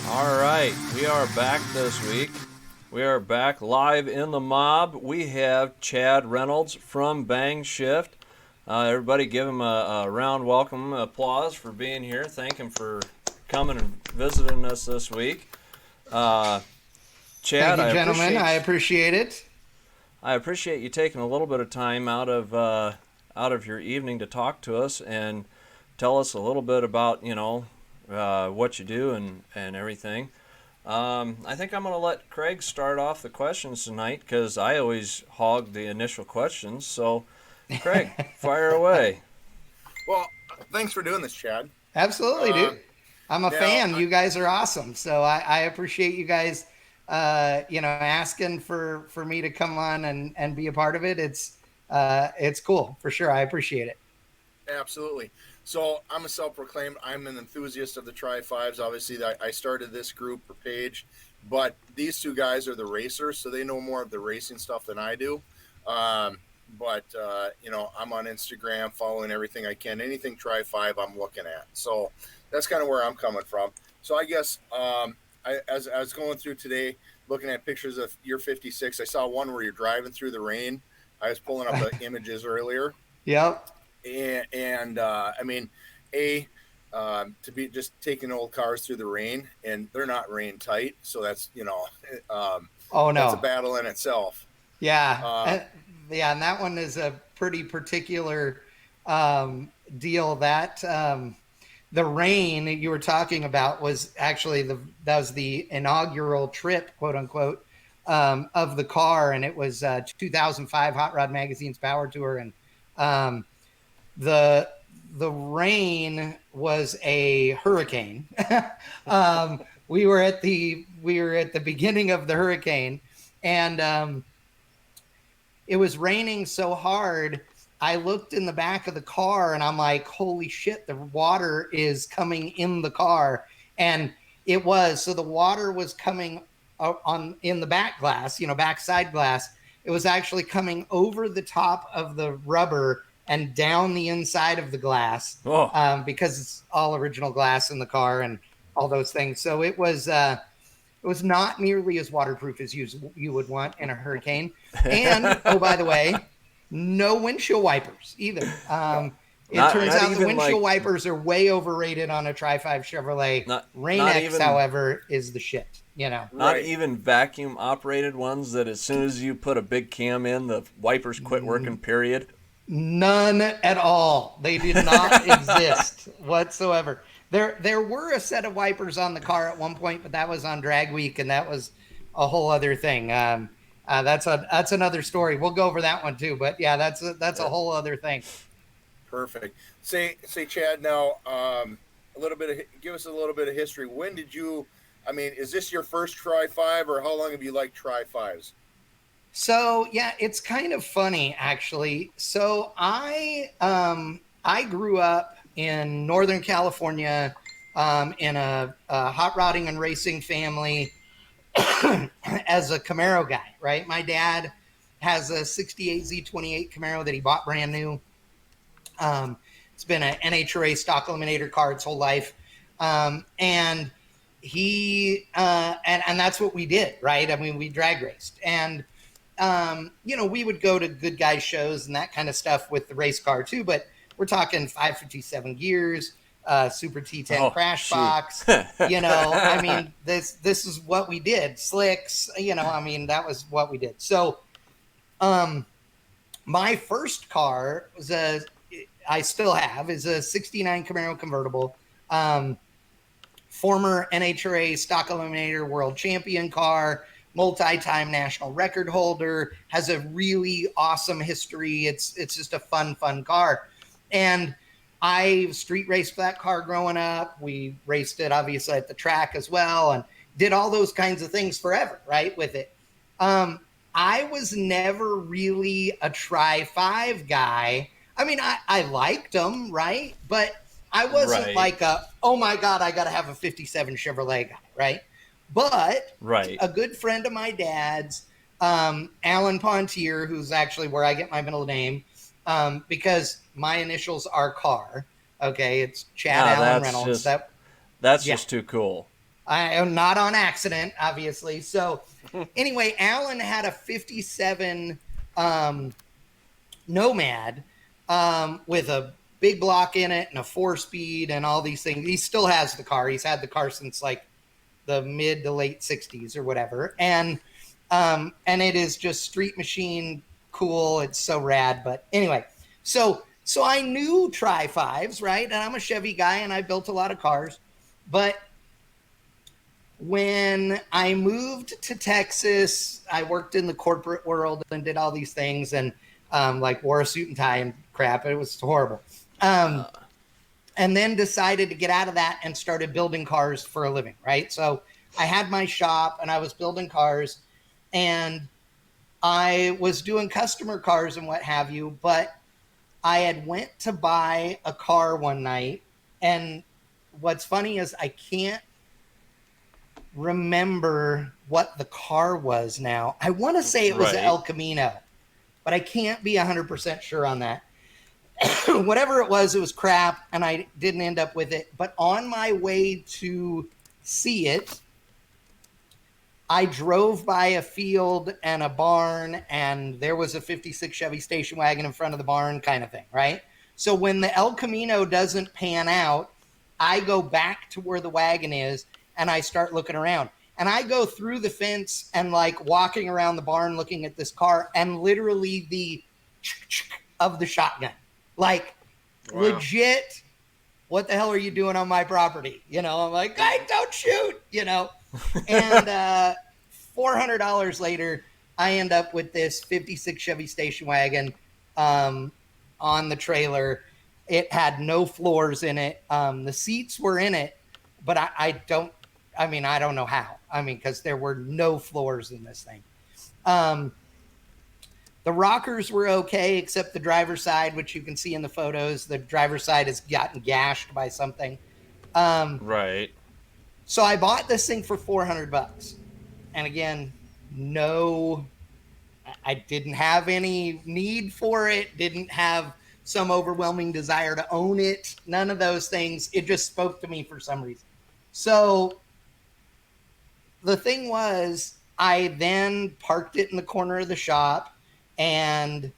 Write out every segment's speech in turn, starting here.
All right, we are back this week. We are back live in the mob. We have Chad Reynolds from Bang Shift. Everybody give him a round welcome applause for being here. Thank him for coming and visiting us this week. Uh, Thank Chad, you, gentlemen. I appreciate it. I appreciate you taking a little bit of time out of your evening to talk to us and tell us a little bit about what you do and everything. I think I'm going to let Craig start off the questions tonight because I always hog the initial questions. So, Craig, fire away. Well, thanks for doing this, Chad. Absolutely, dude. Um, I'm a now, fan. You guys are awesome. So I appreciate you guys, asking for me to come on and be a part of it. It's cool for sure. I appreciate it. absolutely. So I'm a self-proclaimed. I'm an enthusiast of the Tri Fives. Obviously, I started this group or page, but these two guys are the racers, so they know more of the racing stuff than I do. Um, but I'm on Instagram, following everything I can. Anything Tri Five, I'm looking at. So that's kind of where I'm coming from. So I guess as I was going through today, looking at pictures of your 56, I saw one where you're driving through the rain. I was pulling up the images earlier, Yep. and I mean, a to be just taking old cars through the rain, and they're not rain tight, so that's um, Oh that's a no. battle in itself. Yeah. Uh, Yeah, and that one is a pretty particular deal. The rain you were talking about was actually that was the inaugural trip, quote unquote, of the car, and it was 2005 Hot Rod Magazine's Power Tour, and um, the the rain was a hurricane. We were at the beginning of the hurricane, and it was raining so hard. I looked in the back of the car and I'm like, holy shit, the water is coming in the car. And it was, so the water was coming on in the back glass, back side glass. It was actually coming over the top of the rubber and down the inside of the glass, Oh, because it's all original glass in the car and all those things. So it was not nearly as waterproof as you would want in a hurricane. And oh, by the way, no windshield wipers either. no, It not turns not out the even windshield like wipers are way overrated on a Tri Five Chevrolet. Rain not X, even however, is the shit. not right. even vacuum operated ones that as soon as you put a big cam in, the wipers quit working. Period. None at all. They did not exist whatsoever. There were a set of wipers on the car at one point, but that was on drag week, and that was a whole other thing. That's another story. We'll go over that one too. But yeah, that's a Yeah. whole other thing. Perfect. Say, Chad. Now, a little bit of give us a little bit of history. When did you? I mean, is this your first Tri Five, or how long have you liked Tri Fives? So yeah, it's kind of funny actually. So I grew up in Northern California, in a hot rodding and racing family as a Camaro guy. Right, my dad has a '68 Z28 Camaro that he bought brand new. Um, it's been an NHRA stock eliminator car its whole life, and and that's what we did. Right, I mean, we drag raced and we would go to good guy shows and that kind of stuff with the race car too, but we're talking 557 gears, Super T10 Oh, crash shoot. box. I mean, this is what we did. Slicks, I mean, that was what we did. So, um, my first car I still have, is a '69 Camaro convertible. Um, Former NHRA stock eliminator world champion car, multi-time national record holder, has a really awesome history. It's just a fun car. And I street raced that car growing up. We raced it obviously at the track as well, and did all those kinds of things forever, right, with it. Um, I was never really a Tri Five guy. I mean, I liked them, right? But I wasn't Right. like oh my God, I got to have a '57 Chevrolet guy, right? But Right. a good friend of my dad's, Alan Pontier, who's actually where I get my middle name, because my initials are Carr. Okay, it's Chad Ah, Allen that's Reynolds. just that's Yeah, just too cool. I am not on accident, obviously. So anyway, Alan had a 57 Nomad with a big block in it and a 4-speed and all these things. He still has the car. He's had the car since like the mid to late 60s or whatever. And it is just street machine cool. It's so rad. But anyway, so I knew Tri-5s, right? And I'm a Chevy guy and I built a lot of cars. But when I moved to Texas, I worked in the corporate world and did all these things and like wore a suit and tie and crap. It was horrible. And then decided to get out of that and started building cars for a living, right? So I had my shop and I was building cars and I was doing customer cars and what have you, but I had went to buy a car one night, and what's funny is I can't remember what the car was now. I want to say it was Right. El Camino, but I can't be 100% sure on that. Whatever it was crap, and I didn't end up with it. But on my way to see it, I drove by a field and a barn, and there was a 56 Chevy station wagon in front of the barn kind of thing, right? So when the El Camino doesn't pan out, I go back to where the wagon is, and I start looking around. And I go through the fence and like walking around the barn looking at this car, and literally the of the shotgun. Like, Wow. legit, what the hell are you doing on my property? You know, I'm like, I don't shoot, you know. And $400 later, I end up with this 56 Chevy station wagon on the trailer. It had no floors in it. The seats were in it, but I don't know how. I mean, because there were no floors in this thing. The rockers were okay, except the driver's side, which you can see in the photos. The driver's side has gotten gashed by something. Right. So I bought this thing for $400. And again, I didn't have any need for it, didn't have some overwhelming desire to own it. None of those things. It just spoke to me for some reason. So the thing was, I then parked it in the corner of the shop, and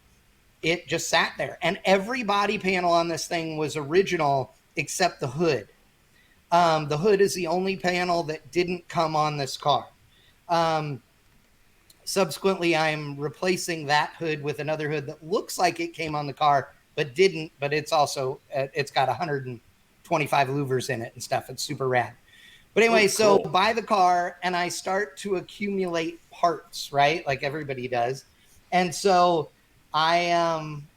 it just sat there. And every body panel on this thing was original except the hood. The hood is the only panel that didn't come on this car. Subsequently, I'm replacing that hood with another hood that looks like it came on the car, but didn't. But it's also, it's got 125 louvers in it and stuff. It's super rad. But anyway, Oh, so cool. buy the car and I start to accumulate parts, right? Like everybody does. And so I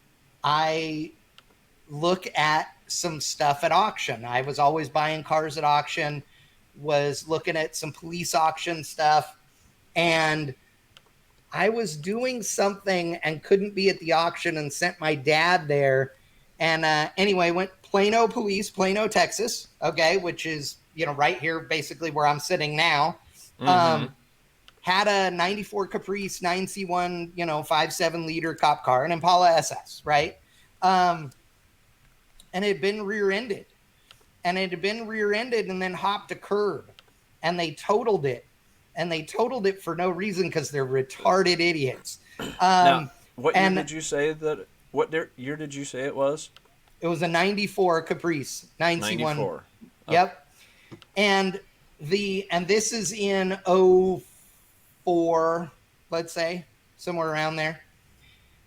look at some stuff at auction. I was always buying cars at auction, was looking at some police auction stuff, and I was doing something and couldn't be at the auction and sent my dad there. And anyway, went Plano Police, Plano, Texas, okay, which is, you know, right here basically where I'm sitting now. Mm-hmm. Had a 94 Caprice 9C1, 5.7 liter cop car, an Impala SS, right? And it had been rear-ended. And it had been rear-ended and then hopped a curb. And they totaled it. And they totaled it for no reason because they're retarded idiots. Now, what year did you say that? What year did you say it was? It was a 94 Caprice 9C1. 94. Yep. And this is in 04, let's say, somewhere around there.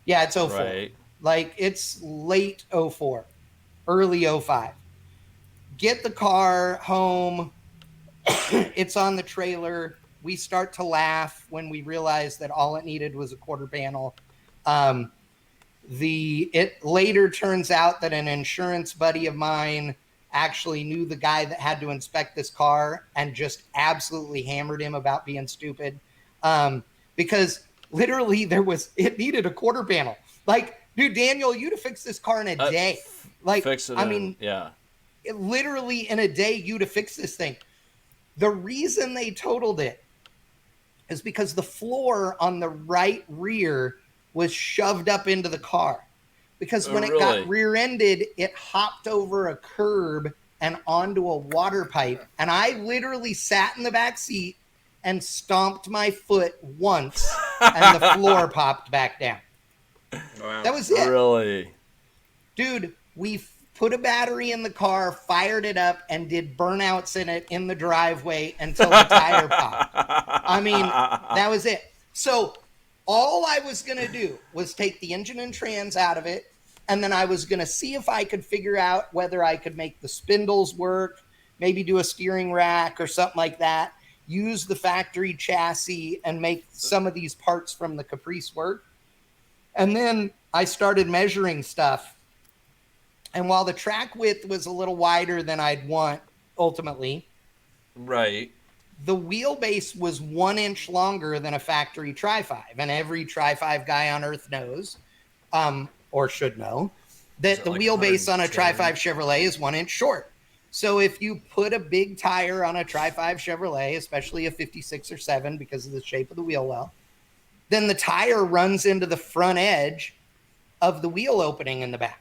Yeah, it's 04. Right. Like, it's late 04, early 05. Get the car home. It's on the trailer. We start to laugh when we realize that all it needed was a quarter panel. It later turns out that an insurance buddy of mine actually knew the guy that had to inspect this car and just absolutely hammered him about being stupid. Because literally it needed a quarter panel. Like, dude, Daniel, you'd have fixed this car in a day. Like, Fix it. Yeah. Literally in a day, you'd have fixed this thing. The reason they totaled it is because the floor on the right rear was shoved up into the car. Because when it got rear-ended, it hopped over a curb and onto a water pipe. And I literally sat in the back seat and stomped my foot once, and the floor popped back down. Wow. That was it. Really? Dude, we put a battery in the car, fired it up, and did burnouts in it in the driveway until the tire popped. I mean, that was it. So all I was going to do was take the engine and trans out of it, and then I was going to see if I could figure out whether I could make the spindles work, maybe do a steering rack or something like that, use the factory chassis and make some of these parts from the Caprice work. And then I started measuring stuff. And while the track width was a little wider than I'd want, ultimately, Right. the wheelbase was 1 inch longer than a factory Tri-5. And every Tri-5 guy on Earth knows, or should know, that the like wheelbase on a 110? Tri-5 Chevrolet is 1 inch short. So if you put a big tire on a Tri-5 Chevrolet, especially a 56 or 7 because of the shape of the wheel well, then the tire runs into the front edge of the wheel opening in the back.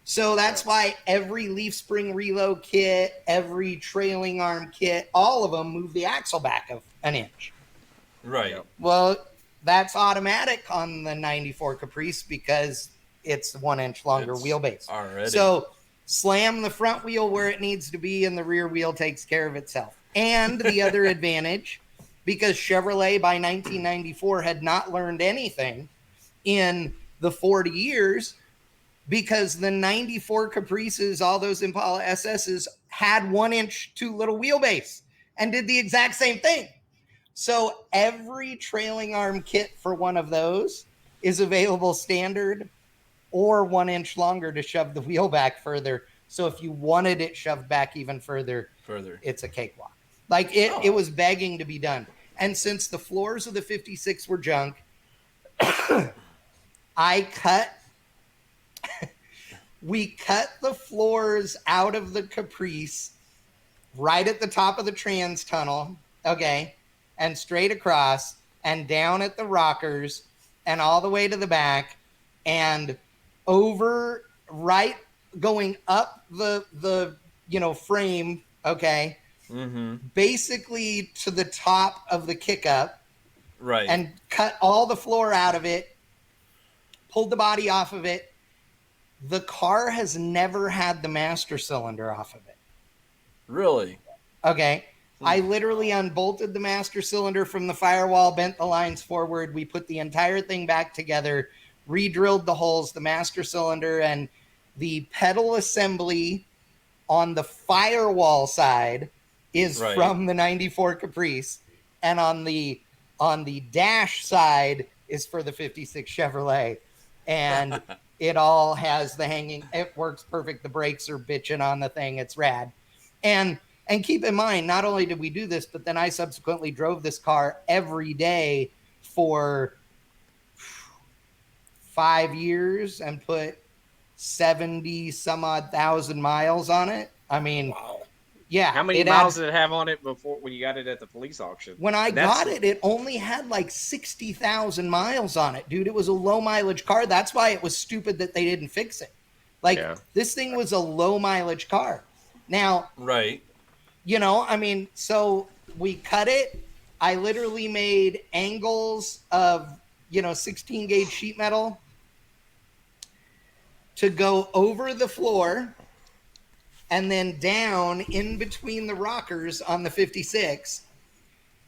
So that's why every leaf spring reload kit, every trailing arm kit, all of them move the axle back an inch. Right. Well, that's automatic on the 94 Caprice because it's 1 inch longer It's wheelbase. already. So slam the front wheel where it needs to be and the rear wheel takes care of itself. And the other advantage, because Chevrolet by 1994 had not learned anything in the 40 years, because the 94 Caprices, all those Impala SSs, had 1 inch too little wheelbase and did the exact same thing. So every trailing arm kit for one of those is available standard or 1 inch longer to shove the wheel back further. So if you wanted it shoved back even further, it's a cakewalk. Like it was begging to be done. And since the floors of the 56 were junk, we cut the floors out of the Caprice right at the top of the trans tunnel, okay, and straight across and down at the rockers and all the way to the back and over, right, going up the frame, okay, basically to the top of the kick-up, right, and cut all the floor out of it, pulled the body off of it. The car has never had the master cylinder off of it. Really? Okay. I literally unbolted the master cylinder from the firewall, bent the lines forward. We put the entire thing back together, re-drilled the holes, the master cylinder, and the pedal assembly on the firewall side is from the 94 Caprice, and on the dash side is for the 56 Chevrolet. And it all has the hanging. It works perfect. The brakes are bitching on the thing. It's rad. And keep in mind, not only did we do this, but then I subsequently drove this car every day for 5 years and put 70 some odd thousand miles on it. I mean, yeah. How many miles did it have on it before when you got it at the police auction? When I got it, it only had like 60,000 miles on it, dude. It was a low mileage car. That's why it was stupid that they didn't fix it. Like, this thing was a low mileage car. Now, I mean, so we cut it. I literally made angles of, 16 gauge sheet metal to go over the floor and then down in between the rockers on the 56.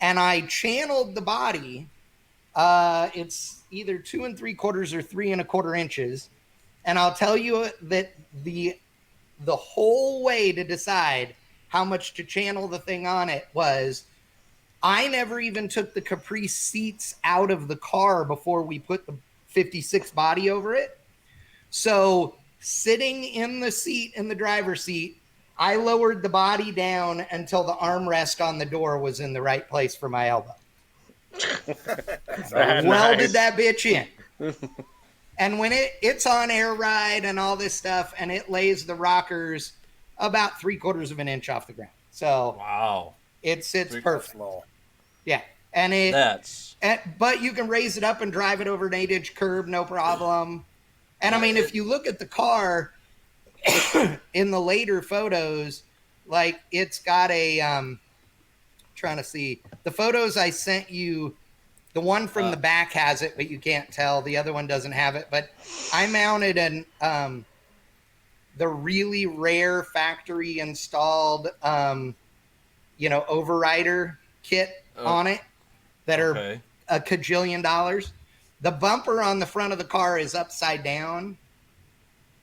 And I channeled the body. It's either 2 3/4 or 3 1/4 inches. And I'll tell you that the whole way to decide how much to channel the thing on it was, I never even took the Caprice seats out of the car before we put the 56 body over it. So sitting in the seat, in the driver's seat, I lowered the body down until the armrest on the door was in the right place for my elbow. Welded that bitch in. And when it's on air ride and all this stuff, and it lays the rockers about 3/4 of an inch off the ground. So it sits perfect. Yeah. And but you can raise it up and drive it over an 8-inch curb, no problem. And I mean, if you look at the car in the later photos, Like it's got a trying to see the photos I sent you. The one from the back has it, but you can't tell. The other one doesn't have it. But I mounted an the really rare factory installed overrider kit on it that are Okay. a cajillion dollars. The bumper on the front of the car is upside down,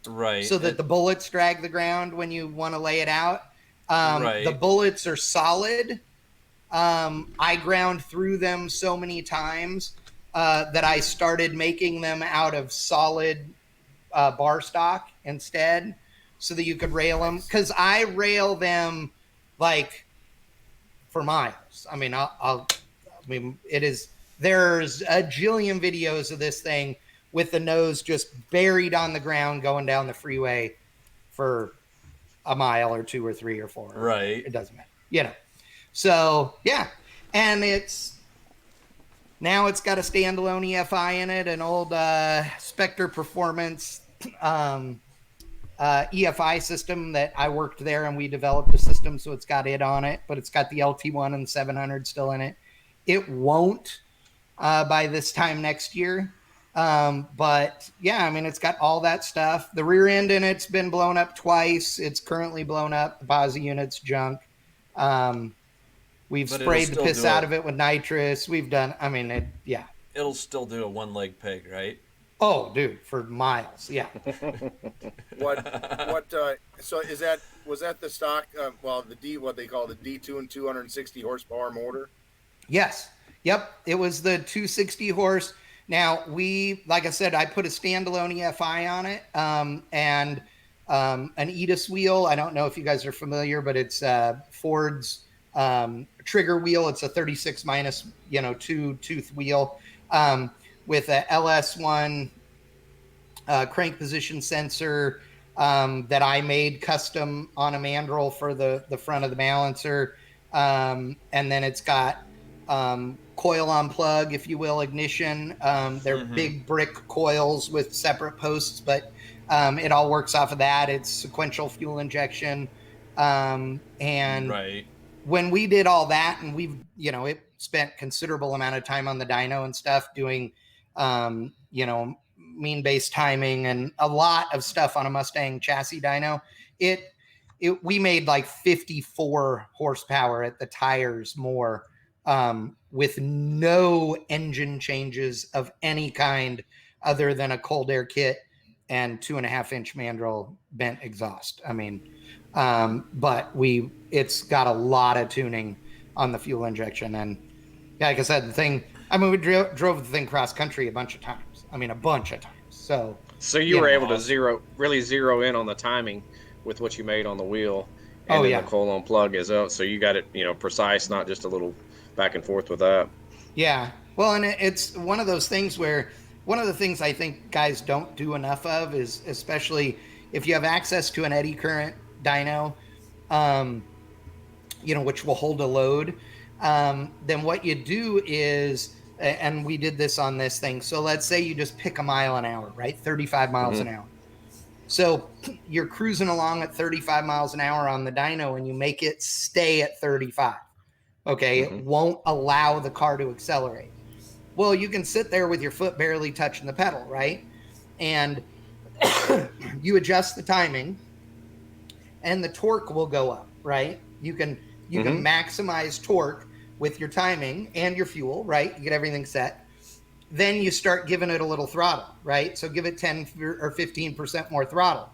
Right. so that the bullets drag the ground when you want to lay it out. Right. The bullets are solid. I ground through them so many times that I started making them out of solid bar stock instead, so that you could rail them. Because I rail them like for miles. I mean, it is. There's a jillion videos of this thing with the nose just buried on the ground going down the freeway for a mile or two or three or four. Right. It doesn't matter. So yeah, and now it's got a standalone EFI in it, an old Spectre Performance EFI system that I worked there, and we developed a system, so it's got it on it, but it's got the LT1 and 700 still in it. It won't by this time next year. But yeah, I mean, it's got all that stuff. The rear end in it's been blown up twice. It's currently blown up. The posi unit's junk. We've sprayed the piss out of it with nitrous. We've done, I mean, yeah. It'll still do a one-leg peg, right? Oh, dude, for miles. Yeah. So was that the stock, what they call the D2 and 260 horsepower motor? Yes. Yep. It was the 260 horse. Now like I said, I put a standalone EFI on it, and an EDIS wheel. I don't know if you guys are familiar, but it's Ford's trigger wheel. It's a 36 minus, 2-tooth wheel with a LS1 crank position sensor that I made custom on a mandrel for the front of the balancer. And then it's got coil on plug, if you will, ignition. They're big brick coils with separate posts, but it all works off of that. It's sequential fuel injection. And right. When we did all that, and it spent considerable amount of time on the dyno and stuff doing, mean base timing and a lot of stuff on a Mustang chassis dyno. We made like 54 horsepower at the tires more, with no engine changes of any kind other than a cold air kit and 2.5-inch mandrel bent exhaust. I mean, but it's got a lot of tuning on the fuel injection. And like I said, we drove the thing cross country a bunch of times. So you were able to zero in on the timing with what you made on the wheel. And the coil on plug is out. So you got it, precise, not just a little back and forth with that. Yeah. Well, and it's one of those things where one of the things I think guys don't do enough of is, especially if you have access to an eddy current dyno, which will hold a load, then what you do is, and we did this on this thing. So let's say you just pick a mile an hour, right? 35 miles an hour. So you're cruising along at 35 miles an hour on the dyno and you make it stay at 35. Okay. It won't allow the car to accelerate. Well, you can sit there with your foot barely touching the pedal, right? And you adjust the timing and the torque will go up, right? You can maximize torque with your timing and your fuel, right? You get everything set. Then you start giving it a little throttle, right? So give it 10 or 15% more throttle.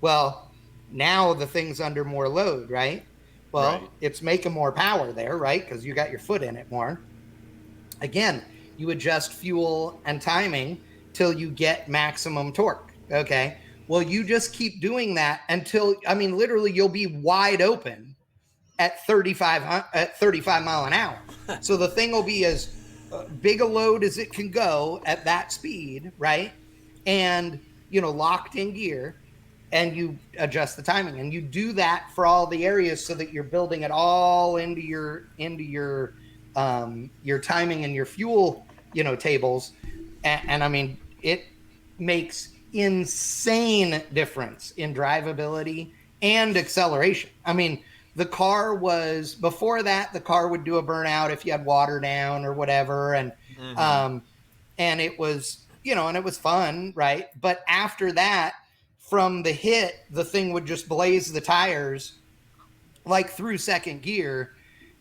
Well, now the thing's under more load, right? Well, It's making more power there, right? Because you got your foot in it more. Again, you adjust fuel and timing till you get maximum torque, okay? Well, you just keep doing that until, literally you'll be wide open at 35 mile an hour. So the thing will be as big a load as it can go at that speed, right? And, locked in gear, and you adjust the timing, and you do that for all the areas so that you're building it all into your timing and your fuel, tables. And it makes insane difference in drivability and acceleration. the car was, before that, the car would do a burnout if you had water down or whatever. And, and it was, and it was fun. Right. But after that, from the hit, the thing would just blaze the tires like through second gear,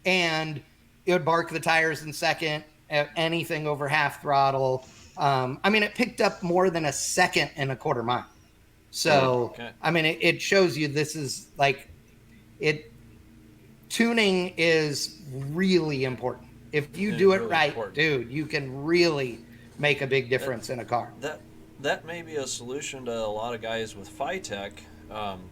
and it would bark the tires in second at anything over half throttle. I mean, it picked up more than a second and a quarter mile. So, okay. I mean, it shows you this is like tuning is really important. If you do it really right, important. Dude, you can really make a big difference in a car. That may be a solution to a lot of guys with Phytech,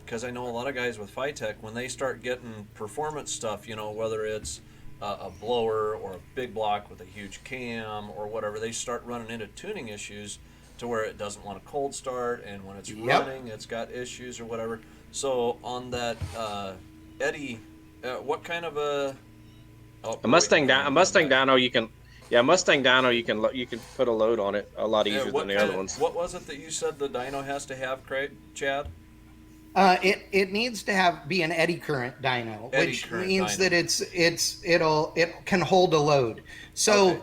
because I know a lot of guys with Phytech, when they start getting performance stuff, whether it's a blower or a big block with a huge cam or whatever, they start running into tuning issues to where it doesn't want a cold start, and when it's running, it's got issues or whatever. So on that Eddie, what kind of a Mustang dyno you can. Yeah, Mustang dyno, you can put a load on it a lot easier than the other ones. What was it that you said the dyno has to have, Chad? It needs to be an eddy current dyno, which means that it can hold a load. So,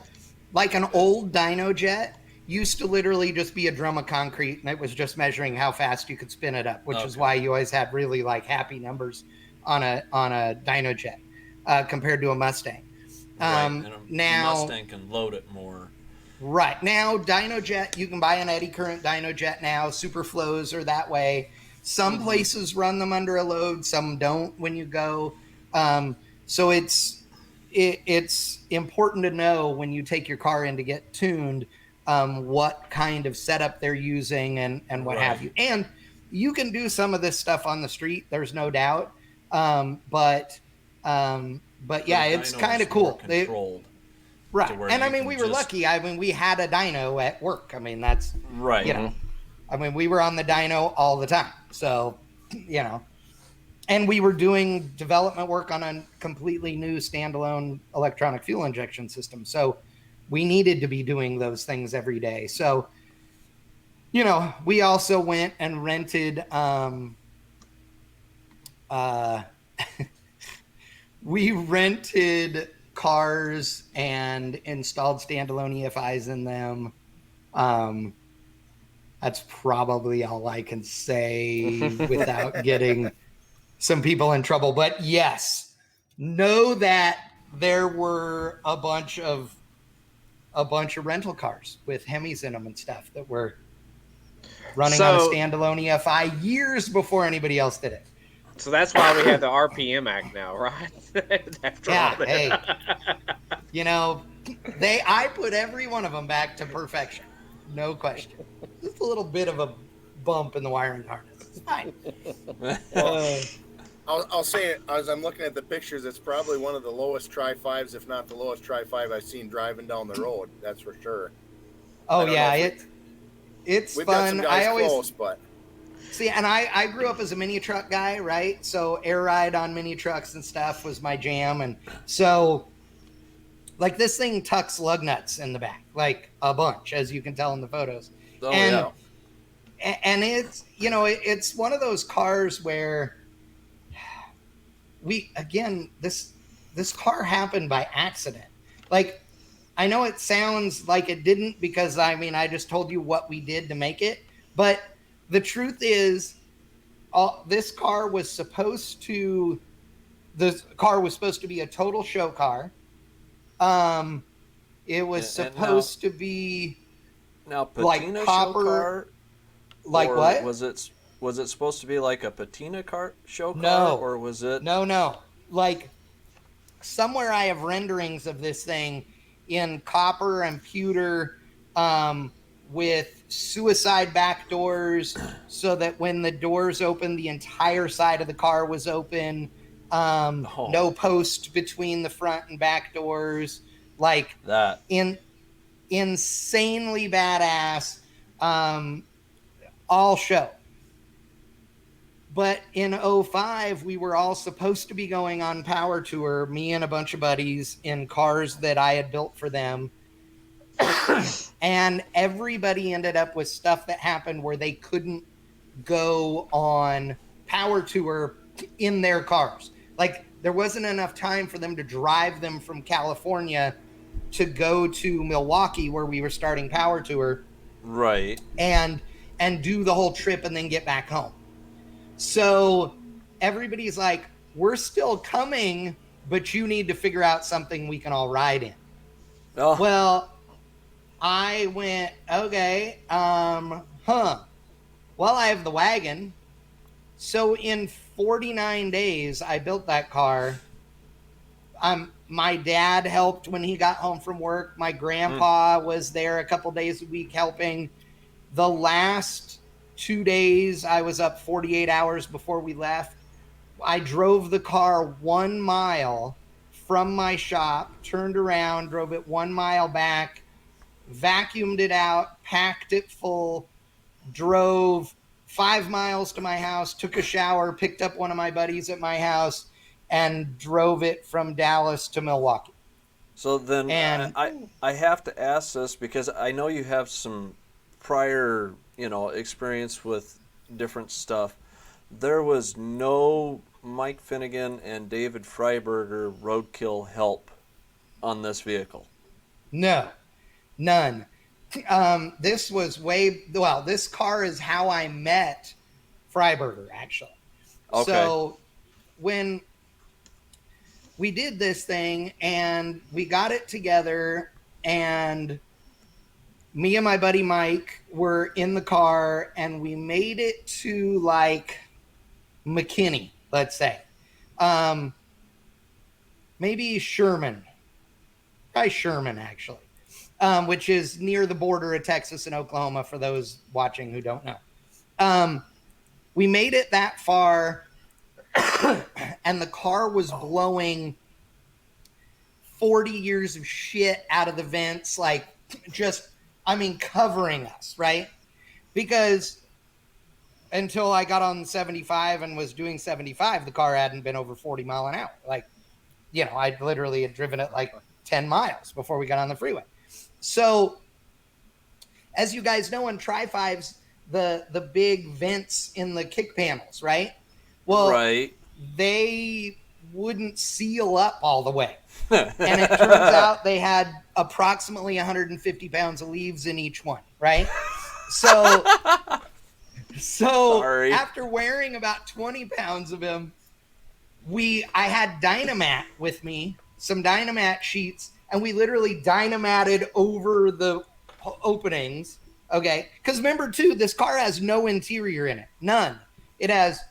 like an old dyno jet used to literally just be a drum of concrete, and it was just measuring how fast you could spin it up, which is why you always had really like happy numbers on a dyno jet compared to a Mustang. Now Mustang can load it more. Right. Now, dyno jet, you can buy an eddy current dyno jet now. Super flows are that way. Some places run them under a load, some don't when you go. So it's important to know when you take your car in to get tuned what kind of setup they're using and what have you. And you can do some of this stuff on the street, there's no doubt. But yeah, it's kind of cool. Right. And I mean, we were lucky. I mean, we had a dyno at work. I mean, that's right. I mean, we were on the dyno all the time. So, and we were doing development work on a completely new standalone electronic fuel injection system. So we needed to be doing those things every day. So, we also went and rented, we rented cars and installed standalone EFIs in them. That's probably all I can say without getting some people in trouble. But yes, know that there were a bunch of rental cars with Hemis in them and stuff that were running on a standalone EFI years before anybody else did it. So that's why we have the RPM Act now, right? I put every one of them back to perfection. No question. Just a little bit of a bump in the wiring harness. It's fine. I'll say it, as I'm looking at the pictures, it's probably one of the lowest Tri-5s, if not the lowest Tri-5 I've seen driving down the road. That's for sure. Oh, yeah. It's we've fun. Got some guys close, but... See, and I grew up as a mini truck guy, right? So air ride on mini trucks and stuff was my jam. And so, like, this thing tucks lug nuts in the back, like a bunch, as you can tell in the photos. Oh, and it's, it's one of those cars where this car happened by accident. Like, I know it sounds like it didn't because, I just told you what we did to make it. But the truth is, this car was supposed to be a total show car. It was supposed to be now patina like copper, show car, like what? Was it supposed to be like a patina car show car? No, or was it? No. Like somewhere I have renderings of this thing in copper and pewter, with suicide back doors, so that when the doors opened, the entire side of the car was open. No post between the front and back doors, like that. Insanely badass, all show. But in 2005, we were all supposed to be going on power tour, me and a bunch of buddies, in cars that I had built for them. And everybody ended up with stuff that happened where they couldn't go on power tour in their cars. Like there wasn't enough time for them to drive them from California to go to Milwaukee, where we were starting Power Tour, Right. and do the whole trip and then get back home. So everybody's like, we're still coming, but you need to figure out something we can all ride in. Oh. Well, I went, okay, well, I have the wagon. So in 49 days, I built that car. My dad helped when he got home from work. My grandpa was there a couple days a week helping. The last 2 days, I was up 48 hours before we left. I drove the car 1 mile from my shop, turned around, drove it 1 mile back, vacuumed it out, packed it full, drove 5 miles to my house, took a shower, picked up one of my buddies at my house, and drove it from Dallas to Milwaukee. So then I have to ask this because I know you have some prior, experience with different stuff. There was no Mike Finnegan and David Freiberger roadkill help on this vehicle. No, none. This was this car is how I met Freiberger, actually. Okay. So when we did this thing and we got it together, and me and my buddy Mike were in the car, and we made it to like McKinney, let's say. Maybe Sherman. Probably Sherman, actually. Which is near the border of Texas and Oklahoma, for those watching who don't know. We made it that far, and the car was blowing 40 years of shit out of the vents, like covering us, right? Because until I got on 75 and was doing 75, the car hadn't been over 40 mile an hour. Like, I literally had driven it like 10 miles before we got on the freeway. So, as you guys know, in Tri-5s, the big vents in the kick panels, right? Well, right. They wouldn't seal up all the way. And it turns out they had approximately 150 pounds of leaves in each one, right? So Sorry. After wearing about 20 pounds of them, I had Dynamat with me, some Dynamat sheets, and we literally Dynamated over the openings. Okay, because remember too, this car has no interior in it, none. It has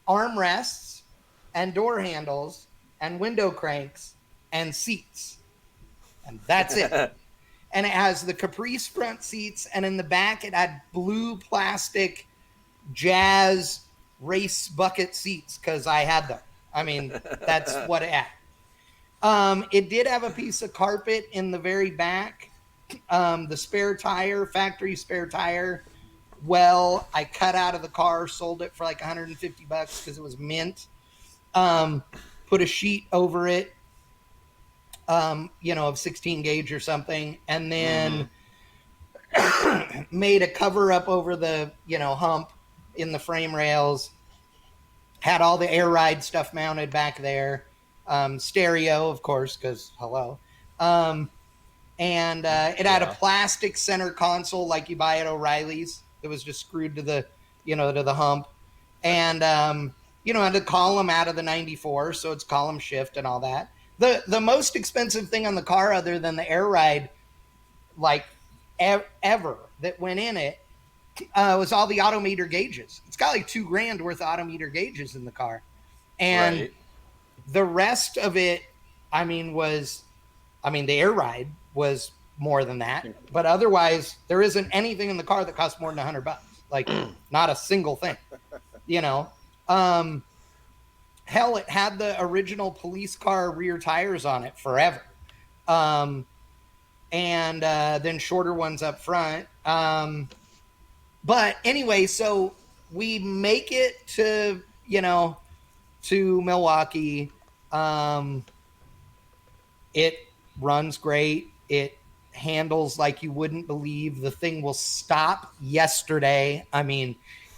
armrests and door handles and window cranks and seats, and that's it. And it has the Caprice front seats, and in the back it had blue plastic Jazz race bucket seats because I had them. I mean, that's what it had. It did have a piece of carpet in the very back. The spare tire, factory spare tire, I cut out of the car, sold it for like $150 because it was mint. Put a sheet over it, of 16 gauge or something, and then made a cover up over the, hump in the frame rails. Had all the air ride stuff mounted back there. Stereo, of course, because hello. And it had a plastic center console like you buy at O'Reilly's. It was just screwed to the, to the hump. And, had a column out of the 94, so it's column shift and all that. The most expensive thing on the car, other than the air ride, like ever that went in it, was all the odometer gauges. It's got like $2,000 worth of odometer gauges in the car. And the rest of it, the air ride was more than that, but otherwise there isn't anything in the car that costs more than $100. Like not a single thing, hell, it had the original police car rear tires on it forever. And then shorter ones up front. But anyway, so we make it to Milwaukee. It runs great. It handles like you wouldn't believe. The thing will stop yesterday.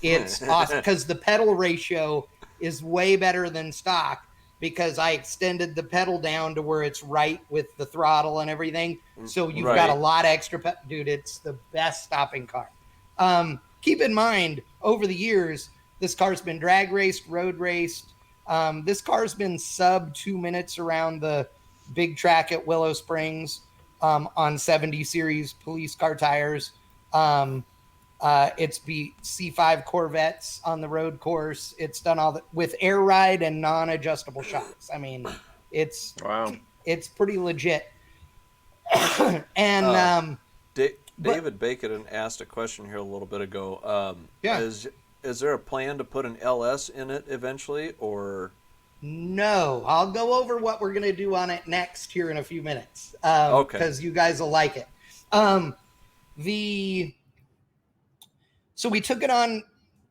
It's awesome because the pedal ratio is way better than stock because I extended the pedal down to where it's right with the throttle and everything. So you've got a lot of extra dude, it's the best stopping car. Keep in mind, over the years, this car's been drag raced, road raced. This car's been sub 2 minutes around the big track at Willow Springs on 70 series police car tires. It's beat C5 Corvettes on the road course. It's done all that with air ride and non-adjustable shocks. I mean, it's pretty legit. And David Bacon asked a question here a little bit ago. Is there a plan to put an LS in it eventually, or? No, I'll go over what we're going to do on it next here in a few minutes. Okay. Because you guys will like it. So we took it on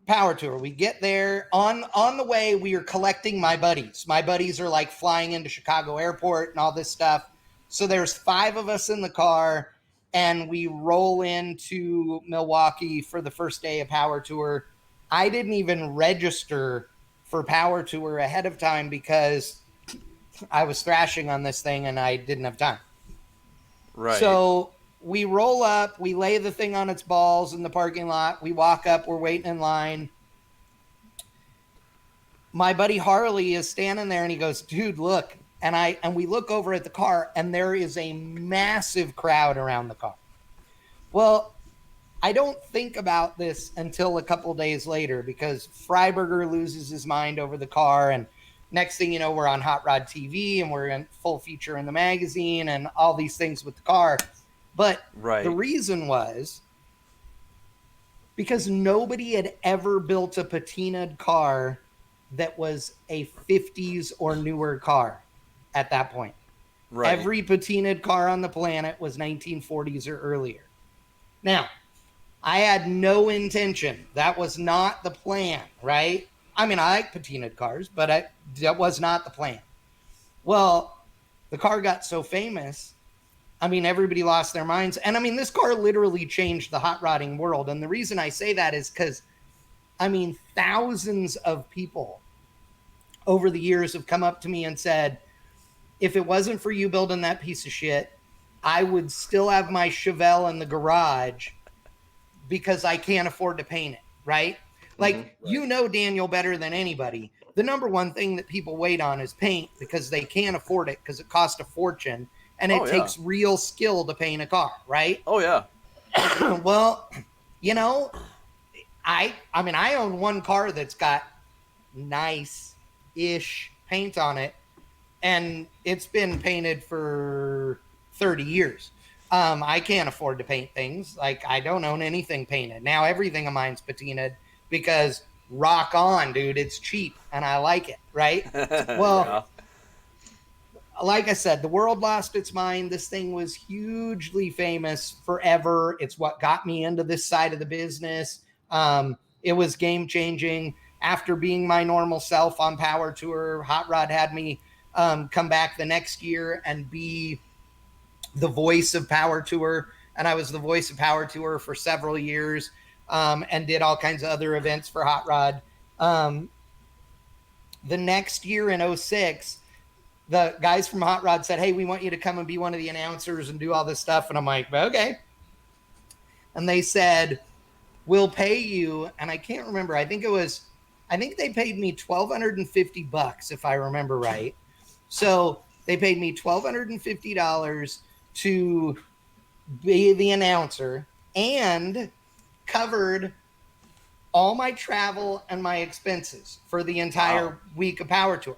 Power Tour. We get there. On the way, we are collecting my buddies. My buddies are like flying into Chicago Airport and all this stuff. So there's 5 of us in the car, and we roll into Milwaukee for the first day of Power Tour. I didn't even register for Power Tour ahead of time because I was thrashing on this thing and I didn't have time. Right. So we roll up, we lay the thing on its balls in the parking lot. We walk up, we're waiting in line. My buddy Harley is standing there and he goes, dude, look. And we look over at the car and there is a massive crowd around the car. Well, I don't think about this until a couple days later because Freiberger loses his mind over the car. And next thing you know, we're on Hot Rod TV and we're in full feature in the magazine and all these things with the car. But the reason was because nobody had ever built a patinaed car that was a 50s or newer car at that point. Right. Every patinaed car on the planet was 1940s or earlier. Now, I had no intention. That was not the plan, right? I mean, I like patinaed cars, but that was not the plan. Well, the car got so famous. I mean, everybody lost their minds. And I mean, this car literally changed the hot rodding world. And the reason I say that is because, I mean, thousands of people over the years have come up to me and said, if it wasn't for you building that piece of shit, I would still have my Chevelle in the garage because I can't afford to paint it, right? Like, you know Daniel better than anybody. The number one thing that people wait on is paint because they can't afford it because it costs a fortune. And it takes real skill to paint a car, right? Oh, yeah. Well, you know, I mean, I own one car that's got nice-ish paint on it, and it's been painted for 30 years. I can't afford to paint things. Like, I don't own anything painted. Now, everything of mine's patinaed because rock on, dude. It's cheap, and I like it, right? Well... Like I said, the world lost its mind. This thing was hugely famous forever. It's what got me into this side of the business. It was game-changing. After being my normal self on Power Tour, Hot Rod had me come back the next year and be the voice of Power Tour. And I was the voice of Power Tour for several years and did all kinds of other events for Hot Rod. The next year in 2006, the guys from Hot Rod said, hey, we want you to come and be one of the announcers and do all this stuff. And I'm like, okay. And they said, we'll pay you. And I can't remember. I think they paid me $1,250 if I remember right. So they paid me $1,250 to be the announcer and covered all my travel and my expenses for the entire week of Power Tour.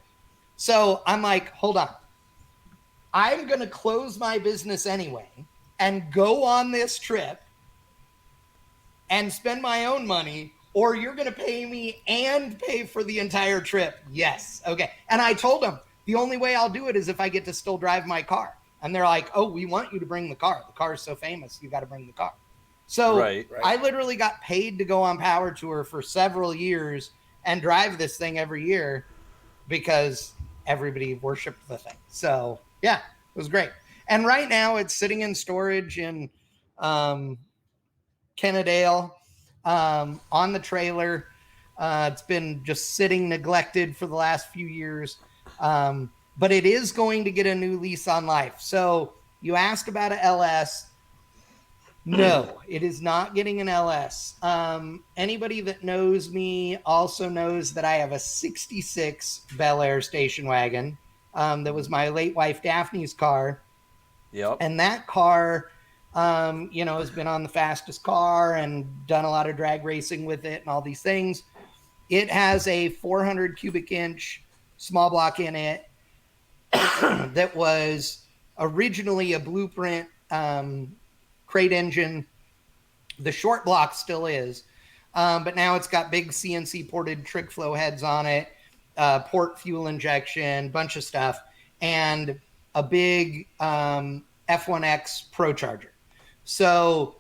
So I'm like, hold on. I'm going to close my business anyway and go on this trip and spend my own money, or you're going to pay me and pay for the entire trip. Yes. Okay. And I told them the only way I'll do it is if I get to still drive my car. And they're like, oh, we want you to bring the car. The car is so famous. You got to bring the car. So I literally got paid to go on Power Tour for several years and drive this thing every year because everybody worshiped the thing. So yeah, it was great. And right now it's sitting in storage in Kennedale on the trailer. It's been just sitting neglected for the last few years. But it is going to get a new lease on life. So you asked about a LS. No, it is not getting an LS. Anybody that knows me also knows that I have a 66 Bel Air station wagon. That was my late wife Daphne's car. Yep. And that car, has been on the fastest car and done a lot of drag racing with it and all these things. It has a 400 cubic inch small block in it that was originally a blueprint crate engine. The short block still is, but now it's got big CNC ported trig flow heads on it, port fuel injection, bunch of stuff, and a big F1X Pro Charger. So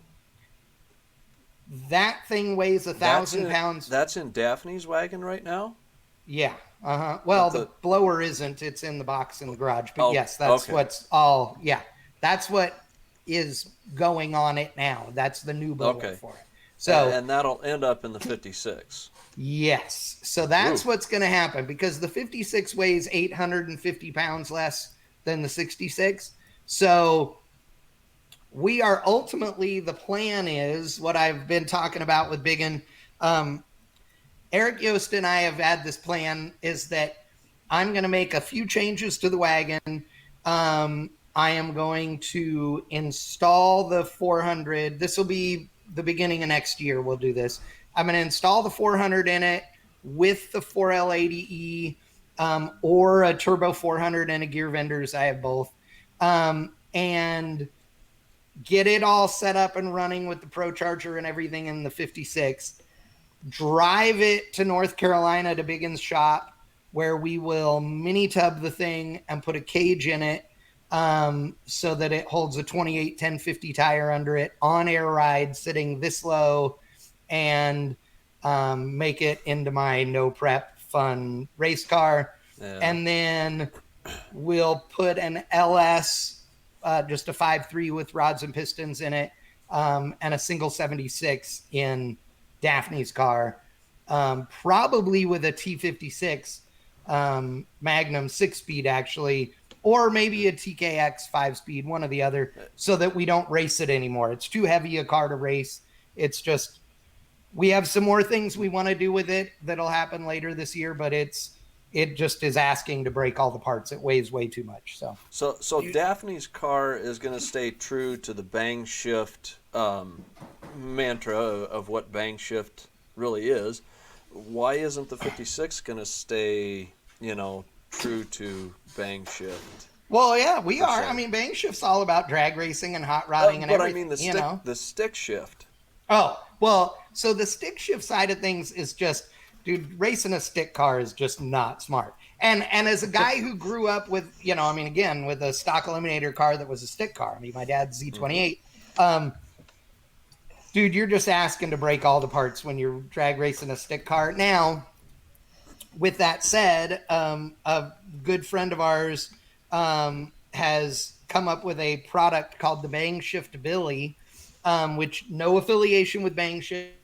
that thing weighs 1,000 pounds. That's in Daphne's wagon right now? Yeah. Well, the blower isn't. It's in the box in the garage. But yes, that's okay. What's all. Yeah, that's what is going on it now. That's the new blower for it. So and that'll end up in the 56. Yes. So that's what's going to happen, because the 56 weighs 850 pounds less than the 66. So we are ultimately, the plan is what I've been talking about with Biggin. Eric Yost and I have had this plan, is that I'm going to make a few changes to the wagon. I am going to install the 400. This will be the beginning of next year. We'll do this. I'm going to install the 400 in it with the 4L80E or a Turbo 400 and a Gear Vendors. I have both. And get it all set up and running with the Pro Charger and everything in the 56. Drive it to North Carolina to Biggin's shop, where we will mini tub the thing and put a cage in it so that it holds a 28 1050 tire under it, on air ride, sitting this low, and make it into my no prep fun race car. Yeah. And then we'll put an LS, just a 5.3 with rods and pistons in it, and a single 76 in Daphne's car, probably with a T56 Magnum 6-speed actually, or maybe a TKX 5-speed, one or the other, so that we don't race it anymore. It's too heavy a car to race. It's just, we have some more things we want to do with it that'll happen later this year, but it just is asking to break all the parts. It weighs way too much. So Daphne's car is going to stay true to the bang shift mantra of what bang shift really is. Why isn't the 56 going to stay, true to bang shift? Well, yeah, we are. I mean, bang shift's all about drag racing and hot rodding and everything. But I mean the stick shift. Oh, well, so the stick shift side of things is just, dude, racing a stick car is just not smart. And as a guy who grew up with, again, with a stock eliminator car that was a stick car. I mean, my dad's Z28. Dude, you're just asking to break all the parts when you're drag racing a stick car. Now, with that said, a good friend of ours has come up with a product called the Bang Shift Billy, which no affiliation with Bang Shift.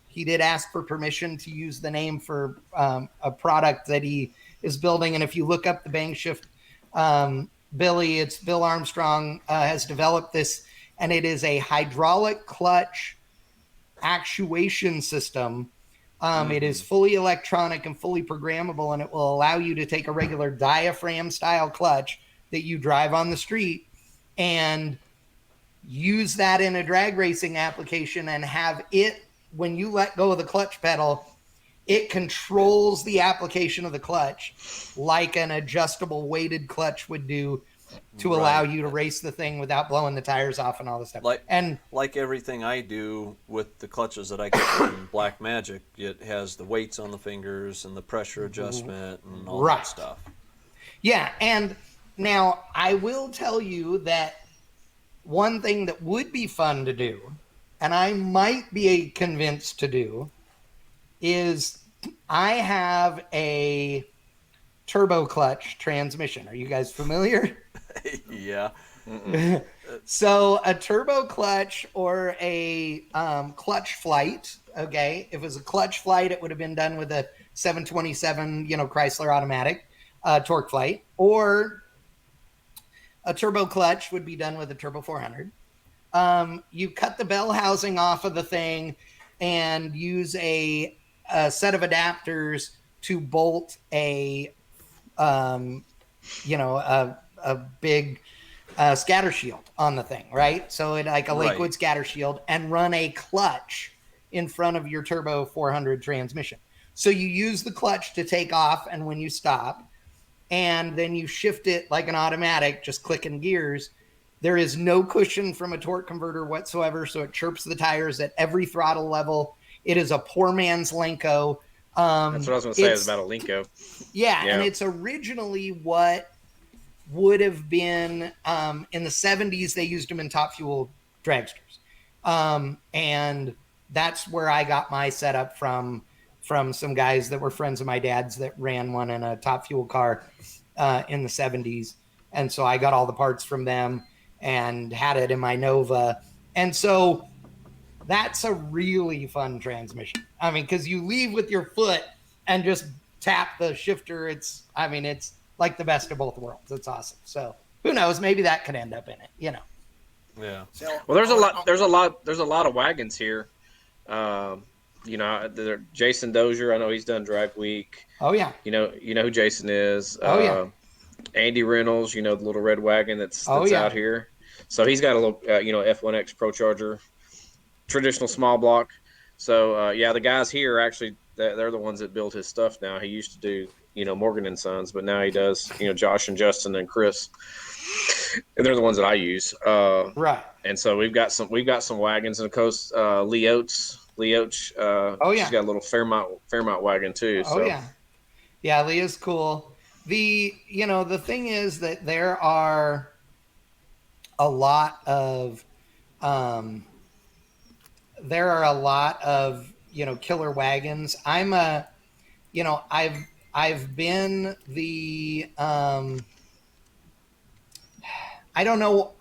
He did ask for permission to use the name for a product that he is building. And if you look up the Bang Shift Billy, it's Bill Armstrong has developed this, and it is a hydraulic clutch actuation system. It is fully electronic and fully programmable, and it will allow you to take a regular diaphragm style clutch that you drive on the street and use that in a drag racing application, and have it, when you let go of the clutch pedal, it controls the application of the clutch like an adjustable weighted clutch would do, to allow you to race the thing without blowing the tires off and all this stuff. Like everything I do with the clutches that I get from Black Magic, it has the weights on the fingers and the pressure adjustment and all that stuff. Yeah, and now I will tell you that one thing that would be fun to do, and I might be convinced to do, is I have a turbo clutch transmission. Are you guys familiar? Yeah. So a turbo clutch, or a clutch flight, Okay. If it was a clutch flight, it would have been done with a 727, Chrysler automatic torque flight, or a turbo clutch would be done with a turbo 400. You cut the bell housing off of the thing and use a set of adapters to bolt a big scatter shield on the thing, right? So it like a Lakewood scatter shield, and run a clutch in front of your turbo 400 transmission. So you use the clutch to take off, and when you stop, and then you shift it like an automatic, just clicking gears. There is no cushion from a torque converter whatsoever, so it chirps the tires at every throttle level. It is a poor man's Lenko. That's what I was going to say. It's about a Lenko. Yeah, and it's originally what would have been in the 70s. They used them in Top Fuel dragsters, and that's where I got my setup from some guys that were friends of my dad's that ran one in a Top Fuel car in the 70s. And so I got all the parts from them and had it in my Nova. And so that's a really fun transmission. I mean, because you leave with your foot and just tap the shifter. It's like the best of both worlds. It's awesome. So who knows? Maybe that could end up in it, Yeah. Well, there's a lot of wagons here. Jason Dozier, I know he's done Drag Week. Oh yeah. You know who Jason is. Oh yeah. Andy Reynolds, the little red wagon that's out here. So he's got a little, F1X Pro Charger, traditional small block. So the guys here actually, they're the ones that build his stuff now. He used to do, Morgan and Sons, but now he does, Josh and Justin and Chris. And they're the ones that I use. Right. And so we've got some wagons, and of course Lee Oates. She's got a little Fairmont wagon too. Oh yeah. Yeah, Leah's cool. The thing is that there are a lot of killer wagons. I've been the I don't know.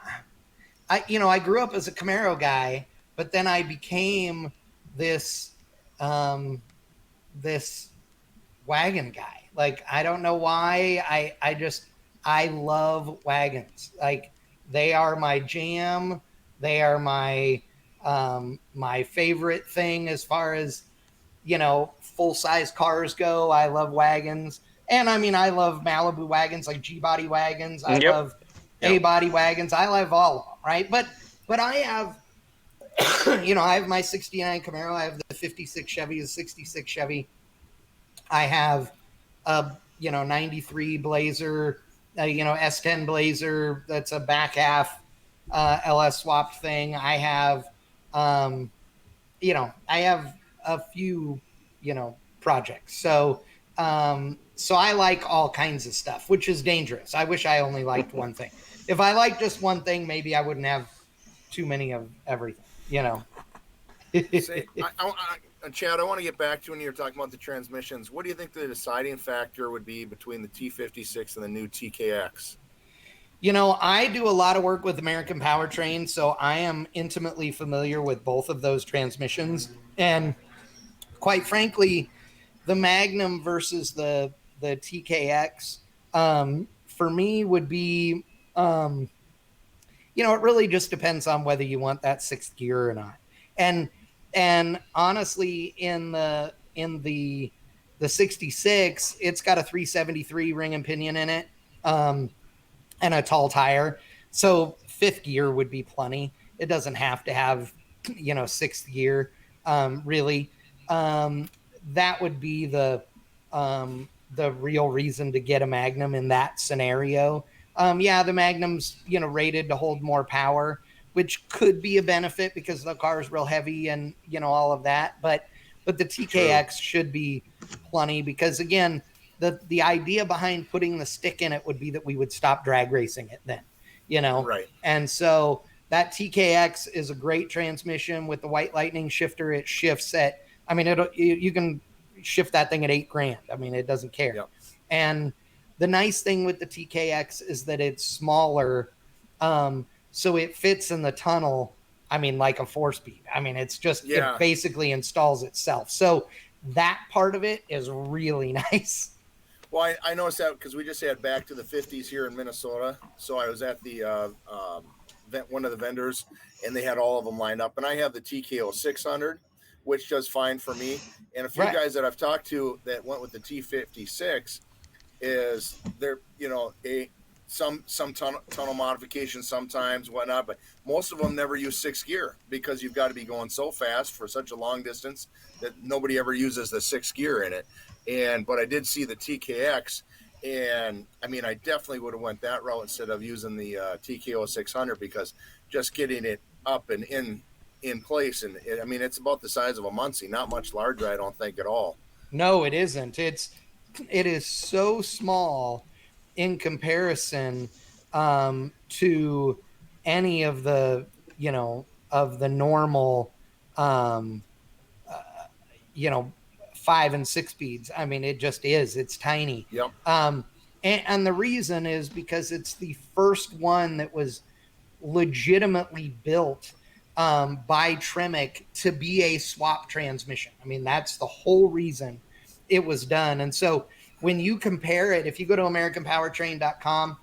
I grew up as a Camaro guy, but then I became this wagon guy. Like, I don't know why. I love wagons. Like, they are my jam. They are my favorite thing as far as, full size cars go. I love wagons. And I love Malibu wagons, like G-body wagons. I love A-body wagons. I love all of them, right? But I have, I have my 69 Camaro. I have the 56 Chevy, the 66 Chevy. I have a, 93 Blazer, S10 Blazer. That's a back half LS swapped thing. I have, I have a few, projects. So I like all kinds of stuff, which is dangerous. I wish I only liked one thing. If I liked just one thing, maybe I wouldn't have too many of everything, Chad, I want to get back to when you were talking about the transmissions. What do you think the deciding factor would be between the T56 and the new TKX? I do a lot of work with American Powertrain, so I am intimately familiar with both of those transmissions. And quite frankly, the Magnum versus the TKX, for me would be, it really just depends on whether you want that sixth gear or not. And honestly, in the 66, it's got a 373 ring and pinion in it, and a tall tire. So fifth gear would be plenty. It doesn't have to have, sixth gear, really. That would be the real reason to get a Magnum in that scenario. The Magnum's, rated to hold more power, which could be a benefit because the car is real heavy and, all of that. But the TKX should be plenty because, again, the idea behind putting the stick in it would be that we would stop drag racing it then, Right. And so that TKX is a great transmission with the White Lightning shifter. It shifts at, you can shift that thing at $8,000. It doesn't care. Yep. And the nice thing with the TKX is that it's smaller. So it fits in the tunnel I mean, like a 4-speed. I mean, it's just, Yeah. it basically installs itself. So that part of it is really nice. Well, I noticed that because we just had Back to the 50s here in Minnesota. So I was at the one of the vendors, and they had all of them lined up. And I have the TKO 600, which does fine for me. And a few Right. guys that I've talked to that went with the T56 is they're, some tunnel modifications sometimes, whatnot, but most of them never use 6 gear because you've got to be going so fast for such a long distance that nobody ever uses the 6 gear in it. But I did see the TKX, and I mean, I definitely would have went that route instead of using the TKO 600 because just getting it up and in place, and I mean, it's about the size of a Muncie, not much larger, I don't think at all. No, it isn't. It is so small in comparison to any of the, of the normal, um, uh, 5 and 6 speeds. I mean, it just is. It's tiny. Yep. And the reason is because it's the first one that was legitimately built by Tremec to be a swap transmission. I mean, that's the whole reason it was done. And so when you compare it, if you go to AmericanPowertrain.com,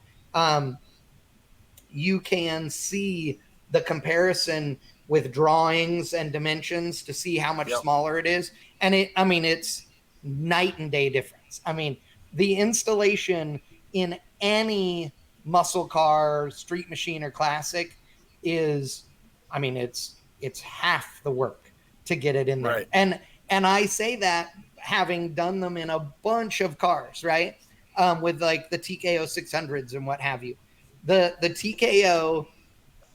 you can see the comparison with drawings and dimensions to see how much smaller it is. And it's night and day difference. I mean, the installation in any muscle car, street machine, or classic is, I mean, it's half the work to get it in there. Right. And I say that having done them in a bunch of cars, right? With like the TKO 600s and what have you. The TKO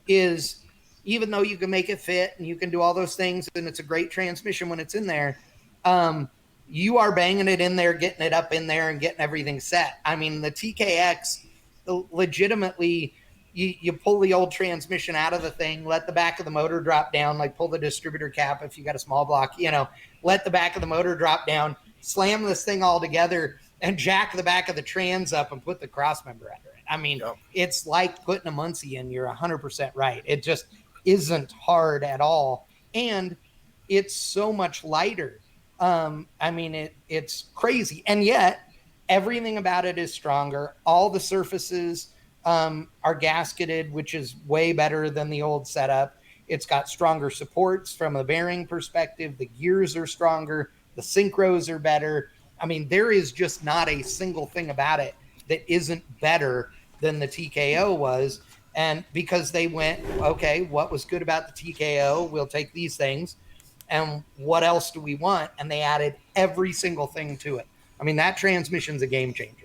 is, even though you can make it fit and you can do all those things and it's a great transmission when it's in there, you are banging it in there, getting it up in there and getting everything set. I mean, the TKX, legitimately, you pull the old transmission out of the thing, let the back of the motor drop down, like pull the distributor cap if you got a small block, let the back of the motor drop down, slam this thing all together, and jack the back of the trans up and put the cross member under it. I mean, It's like putting a Muncie in. You're 100% right. It just isn't hard at all. And it's so much lighter. I mean, it's crazy. And yet, everything about it is stronger. All the surfaces are gasketed, which is way better than the old setup. It's got stronger supports from a bearing perspective. The gears are stronger. The synchros are better. I mean, there is just not a single thing about it that isn't better than the TKO was. And because they went, okay, what was good about the TKO? We'll take these things. And what else do we want? And they added every single thing to it. I mean, that transmission's a game changer.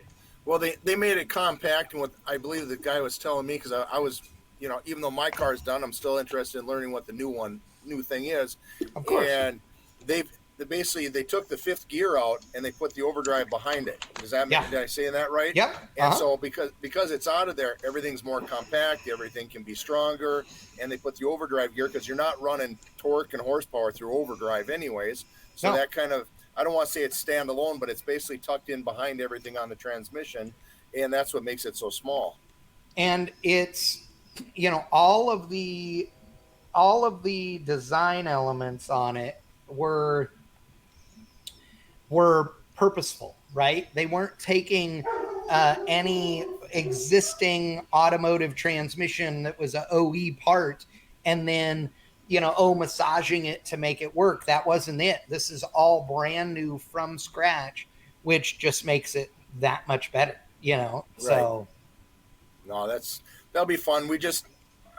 Well, they made it compact, and what I believe the guy was telling me, because I was, even though my car's done, I'm still interested in learning what the new thing is. Of course. And they took the 5th gear out and they put the overdrive behind it. Does that mean, did I say that right? Yep. And so because it's out of there, everything's more compact, everything can be stronger, and they put the overdrive gear because you're not running torque and horsepower through overdrive anyways. So that kind of, I don't want to say it's standalone, but it's basically tucked in behind everything on the transmission, and that's what makes it so small. And it's, all of the design elements on it were purposeful, right? They weren't taking any existing automotive transmission that was a OE part and then, massaging it to make it work. That wasn't it. This is all brand new from scratch, which just makes it that much better, So no, that'll be fun.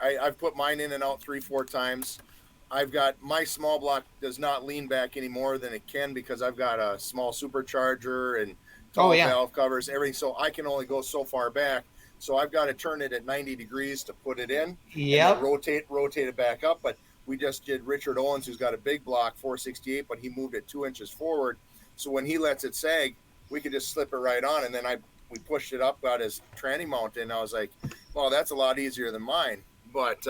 I've put mine in and out 3-4 times. I've got my small block does not lean back any more than it can because I've got a small supercharger and tall valve covers, everything. So I can only go so far back. So I've got to turn it at 90 degrees to put it in. Yep. And rotate it back up. But we just did Richard Owens, who's got a big block, 468, but he moved it 2 inches forward. So when he lets it sag, we could just slip it right on. And then we pushed it up, got his tranny mount in. I was like, well, that's a lot easier than mine. But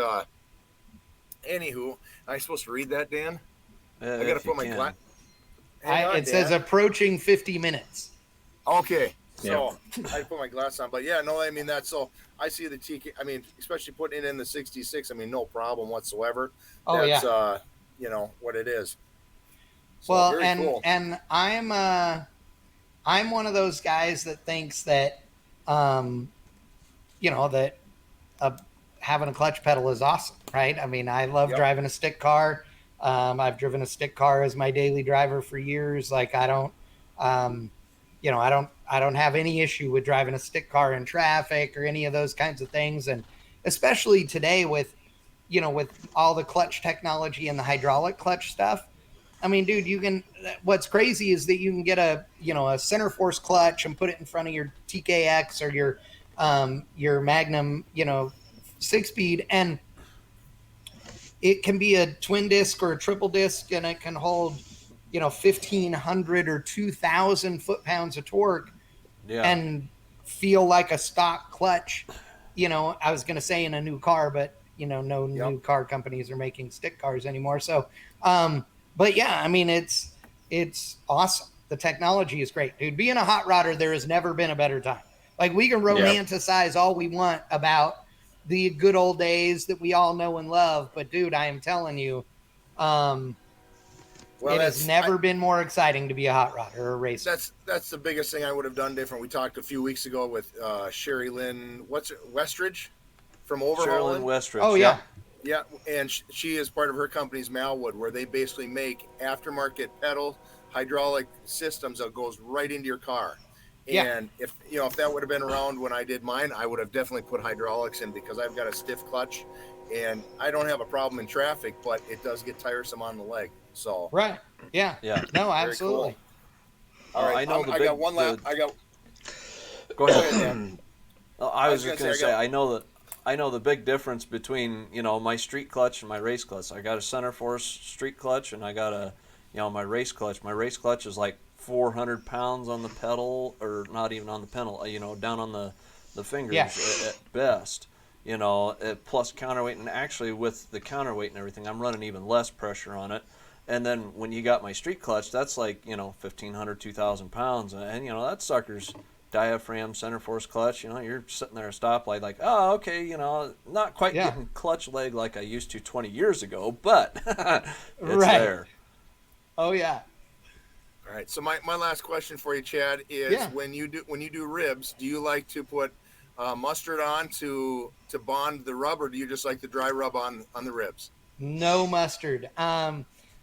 anywho, am I supposed to read that, Dan? I got to put my glass. It says approaching 50 minutes. Okay. So I put my glass on, but yeah, no, I mean that's so. I see the TK. I mean, especially putting it in the 66. I mean, no problem whatsoever. Oh That's yeah. you know what it is. So Well, very cool. and I'm one of those guys that thinks that, you know, that uh, having a clutch pedal is awesome, right? I mean, I love driving a stick car. I've driven a stick car as my daily driver for years. Like I don't, you know, I don't have any issue with driving a stick car in traffic or any of those kinds of things. And especially today with, you know, with all the clutch technology and the hydraulic clutch stuff. I mean, dude, you can, what's crazy is that you can get a, you know, a center force clutch and put it in front of your TKX or your Magnum, you know, 6-speed, and it can be a twin disc or a triple disc, and it can hold, you know, 1,500 or 2,000 foot-pounds of torque and feel like a stock clutch. You know, I was going to say in a new car, but, you know, no new car companies are making stick cars anymore. So, but yeah, I mean, it's awesome. The technology is great, dude. Being a hot rodder, there has never been a better time. Like, we can romanticize all we want about the good old days that we all know and love, but dude, I am telling you, it has never been more exciting to be a hot rodder or a racer. That's the biggest thing I would have done different. We talked a few weeks ago with Sherry Lynn, Westridge from Overhaul. Sherry Lynn Westridge. Oh yeah. Yeah, and she is part of her company's Malwood, where they basically make aftermarket pedal hydraulic systems that goes right into your car. And if you know, if that would have been around when I did mine, I would have definitely put hydraulics in, because I've got a stiff clutch, and I don't have a problem in traffic, but it does get tiresome on the leg. So yeah, no, absolutely. Cool. All right, I know I got one lap. Go ahead, Dan. I was just going to say, I know the big difference between, you know, my street clutch and my race clutch. I got a center force street clutch, and I got a, you know, my race clutch. My race clutch is like 400 pounds on the pedal, or not even on the pedal, you know, down on the fingers at best, you know, plus counterweight. And actually with the counterweight and everything, I'm running even less pressure on it. And then when you got my street clutch, that's like, you know, 1,500, 2,000 pounds. And, you know, that sucker's diaphragm, center force clutch, you know, you're sitting there at a stoplight like, oh, okay, you know, not quite getting clutch leg like I used to 20 years ago, but it's there. Oh, yeah. All right. So my last question for you, Chad, is when you do ribs, do you like to put mustard on to bond the rub, or do you just like the dry rub on the ribs? No mustard.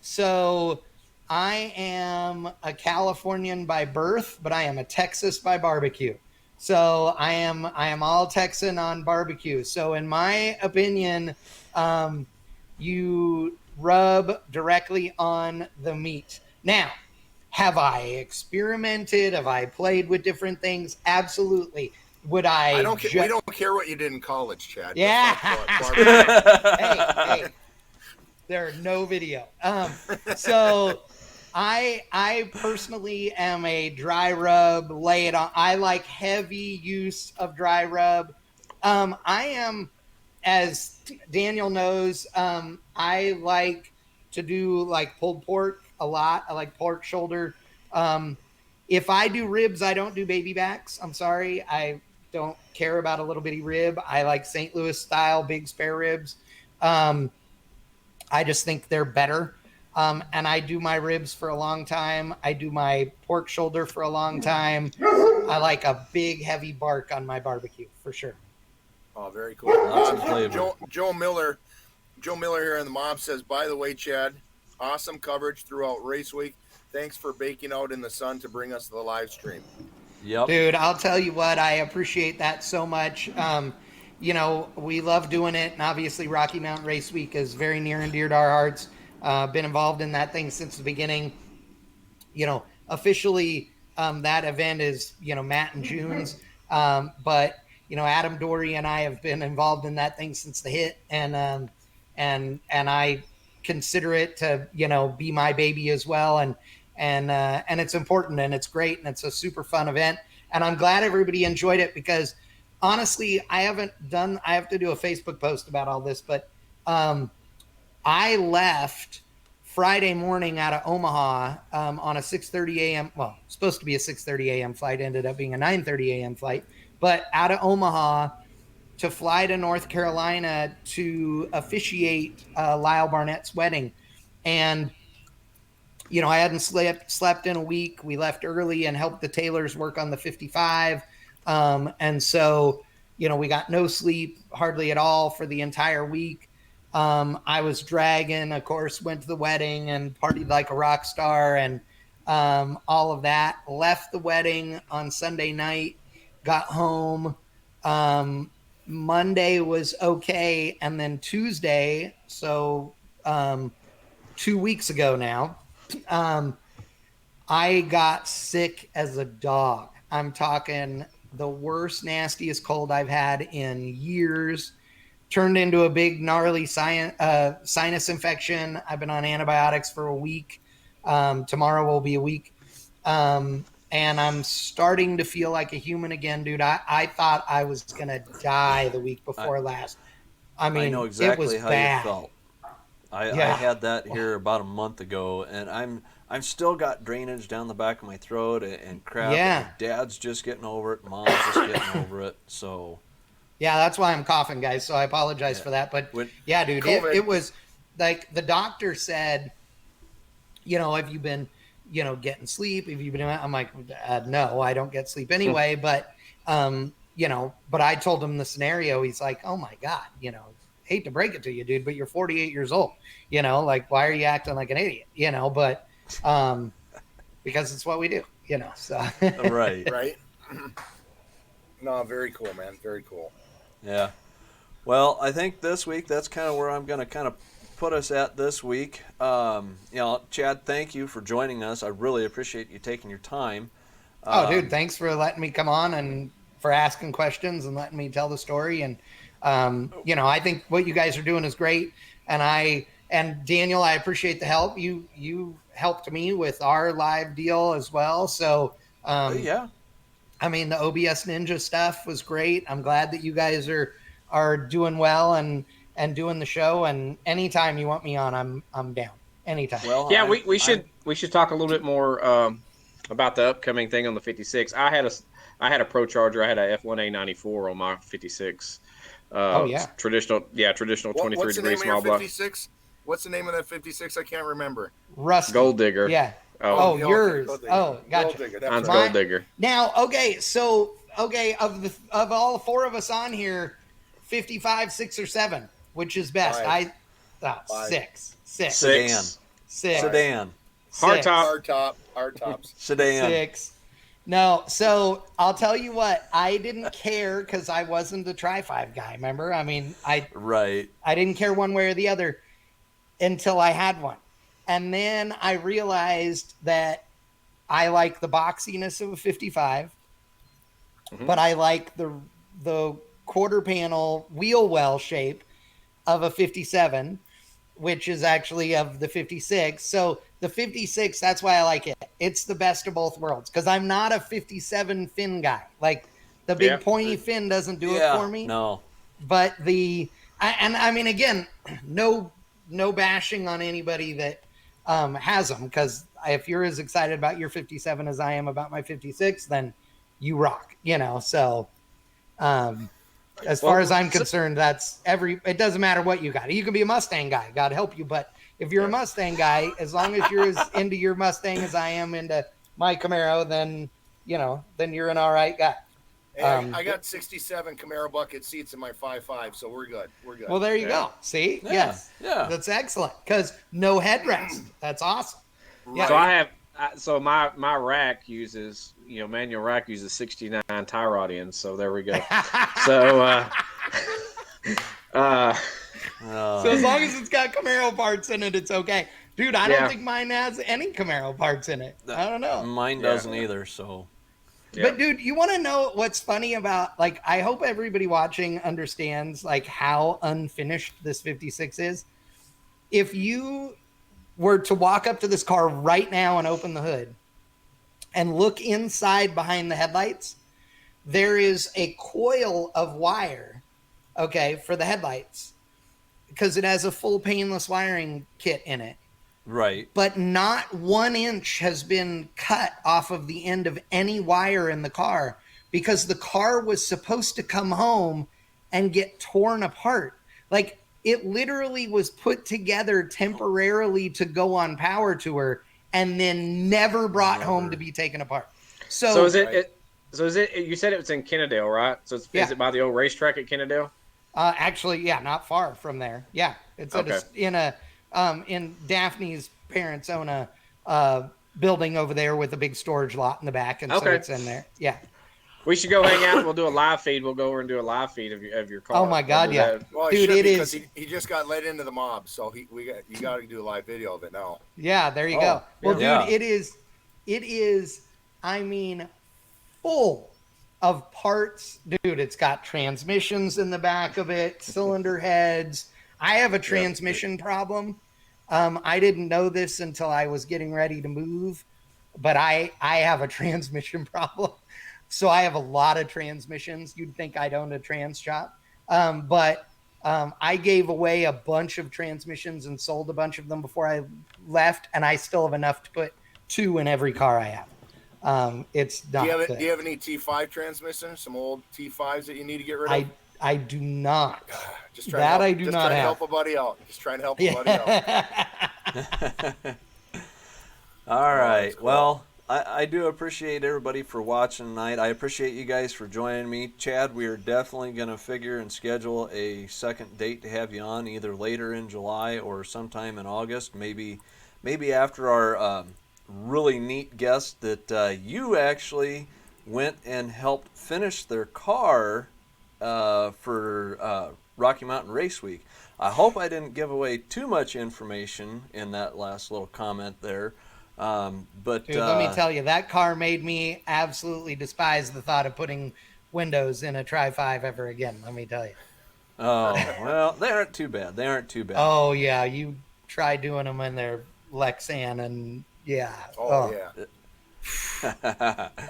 So I am a Californian by birth, but I am a Texas by barbecue. So I am all Texan on barbecue. So in my opinion, you rub directly on the meat. Now, have I experimented? Have I played with different things? Absolutely. Would I? We don't care what you did in college, Chad. Yeah. Hey. There's no video. So I personally am a dry rub, lay it on. I like heavy use of dry rub. I am, as Daniel knows, I like to do like pulled pork a lot. I like pork shoulder. If I do ribs, I don't do baby backs. I'm sorry. I don't care about a little bitty rib. I like St. Louis style big spare ribs. I just think they're better. And I do my ribs for a long time. I do my pork shoulder for a long time. I like a big, heavy bark on my barbecue, for sure. Oh, very cool. Joe Miller here in the mob says, by the way, Chad, awesome coverage throughout race week. Thanks for baking out in the sun to bring us the live stream. Yep. Dude, I'll tell you what, I appreciate that so much. You know, we love doing it, and obviously Rocky Mountain Race Week is very near and dear to our hearts. Been involved in that thing since the beginning. You know, officially that event is, you know, Matt and June's. But, you know, Adam Dory and I have been involved in that thing since the hit, and I consider it to, you know, be my baby as well. And it's important, and it's great, and it's a super fun event. And I'm glad everybody enjoyed it, because honestly, I have to do a Facebook post about all this, but I left Friday morning out of Omaha on a 6:30 a.m. Well, supposed to be a 6:30 a.m. flight, ended up being a 9:30 a.m. flight, but out of Omaha to fly to North Carolina to officiate Lyle Barnett's wedding. And I hadn't slept in a week. We left early and helped the Taylors work on the 55. And so, we got no sleep hardly at all for the entire week. I was dragging, of course, went to the wedding and partied like a rock star and all of that. Left the wedding on Sunday night, got home. Monday was okay. And then Tuesday, so 2 weeks ago now, I got sick as a dog. I'm talking the worst, nastiest cold I've had in years. Turned into a big, gnarly sinus infection. I've been on antibiotics for a week. Tomorrow will be a week. And I'm starting to feel like a human again, dude. I thought I was going to die the week before last. I mean, I know exactly it was how bad. you felt. I had that here about a month ago, and I'm still got drainage down the back of my throat and crap. Yeah. And Dad's just getting over it. Mom's just getting over it. So. Yeah, that's why I'm coughing, guys. So I apologize for that. But yeah, dude, it was like the doctor said, have you been, getting sleep? Have you been? I'm like, no, I don't get sleep anyway. But, but I told him the scenario. He's like, oh my God, hate to break it to you, dude, but you're 48 years old. Like, why are you acting like an idiot? But because it's what we do. So right. No, very cool, man. Very cool. Yeah. Well, I think this week that's kind of where I'm going to kind of put us at this week. Chad, thank you for joining us. I really appreciate you taking your time. Dude, thanks for letting me come on and for asking questions and letting me tell the story. And, I think what you guys are doing is great. And Daniel, I appreciate the help. You helped me with our live deal as well. So, yeah. I mean, the OBS Ninja stuff was great. I'm glad that you guys are doing well and doing the show. And anytime you want me on, I'm down. Anytime. Well, yeah, we should talk a little bit more about the upcoming thing on the 56. I had a Pro Charger. I had a F1A 94 on my 56. Traditional 23 degree small block. 56? What's the name of that 56? I can't remember. Rusty. Gold Digger. Yeah. Oh, yours. Oh, gotcha. Gold Digger. Mine's Right. Gold Digger. Now, of all 4 of us on here, 55, 6, or 7, which is best? Five. Six. Sedan. Hard tops. Sedan. 6. No, so I'll tell you what, I didn't care because I wasn't a Tri-5 guy, remember? I mean, I didn't care one way or the other until I had one. And then I realized that I like the boxiness of a 55, but I like the quarter panel wheel well shape of a 57, which is actually of the 56. So the 56, that's why I like it. It's the best of both worlds because I'm not a 57 fin guy. Like the big pointy fin doesn't do it for me. No. But I mean, again, no bashing on anybody that has them, because if you're as excited about your 57 as I am about my 56, then you rock, so as far as I'm concerned, it doesn't matter what you got. You can be a Mustang guy, God help you, but if you're a Mustang guy, as long as you're as into your Mustang as I am into my Camaro, then you're an all right guy. Hey, I got 67 Camaro bucket seats in my 5.5, so we're good. Well, there you go. See? Yeah. Yes. Yeah. That's excellent, because no headrest. That's awesome. Right. So my rack uses, manual rack uses 69 tie rod ends. So there we go. So, so as long as it's got Camaro parts in it, it's okay. Dude, I don't think mine has any Camaro parts in it. I don't know. Mine doesn't either, so. Yeah. But dude, you want to know what's funny about, like, I hope everybody watching understands like how unfinished this 56 is. If you were to walk up to this car right now and open the hood and look inside behind the headlights, there is a coil of wire, for the headlights, because it has a full painless wiring kit in it. Right. But not 1 inch has been cut off of the end of any wire in the car, because the car was supposed to come home and get torn apart. Like, it literally was put together temporarily to go on power tour and then never brought home to be taken apart. So is Right. you said it was in Kennedale, right? So Yeah. is it by the old racetrack at Kennedale? Actually, yeah, not far from there. Yeah, it's Okay. in Daphne's parents own a building over there with a big storage lot in the back, and so Okay. it's in there. Yeah. We should go hang out. We'll do a live feed. We'll go over and do a live feed of your car. Oh my God, We'll do yeah. that. Well, Dude, it should it because is- he just got let into the mob, so you got to do a live video of it now. Yeah, there you go. Well, yeah. dude, it is, I mean, full of parts. Dude, it's got transmissions in the back of it, cylinder heads. I have a transmission problem. I didn't know this until I was getting ready to move, but I have a transmission problem. So I have a lot of transmissions. You'd think I'd own a trans shop. But I gave away a bunch of transmissions and sold a bunch of them before I left, and I still have enough to put 2 in every car I have. It's not Do good. you have any T5 transmissions? Some old T5s that you need to get rid of? I do not. Just trying that to help, I do just not trying to have. help a buddy out. Just trying to help a buddy out. All right. that's cool. Well, I do appreciate everybody for watching tonight. I appreciate you guys for joining me. Chad, we are definitely going to figure and schedule a second date to have you on, either later in July or sometime in August. Maybe after our really neat guest that you actually went and helped finish their car for Rocky Mountain Race Week. I hope I didn't give away too much information in that last little comment there. But Dude, let me tell you, that car made me absolutely despise the thought of putting windows in a Tri-5 ever again. Let me tell you. Oh, well, they aren't too bad. Oh yeah, you try doing them in their Lexan, and yeah. Oh, yeah.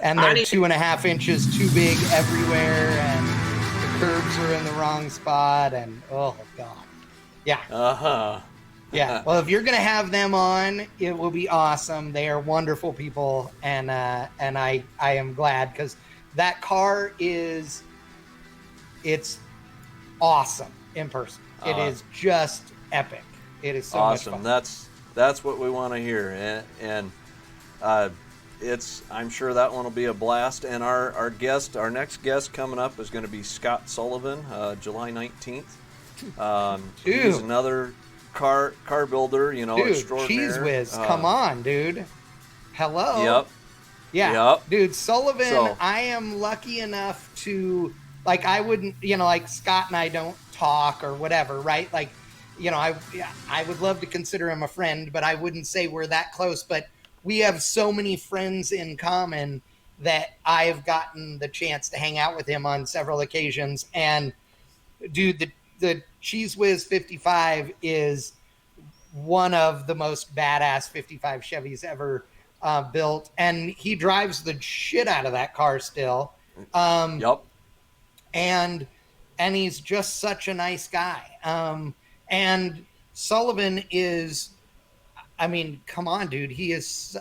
And they're 2.5 inches too big everywhere, and the curbs are in the wrong spot, and oh god. Yeah. Uh-huh. Yeah. Well, if you're gonna have them on, it will be awesome. They are wonderful people, and I am glad, because that car it's awesome in person. It is just epic. It is so Awesome. much fun. That's what we want to hear, and I'm sure that one will be a blast. And our next guest coming up is going to be Scott Sullivan, July 19th. He's another car builder, Dude, extraordinaire. Cheese Whiz, come on, dude. Hello. Yep. Yeah. Yep. Dude, Sullivan, So- I am lucky enough to, like, I wouldn't, like Scott and I don't talk or whatever, right? Like, I would love to consider him a friend, but I wouldn't say we're that close. But we have so many friends in common that I have gotten the chance to hang out with him on several occasions. And dude, the Cheese Whiz 55 is one of the most badass 55 Chevys ever built, and he drives the shit out of that car still. Yep. And he's just such a nice guy. And Sullivan is, I mean, come on, dude. He is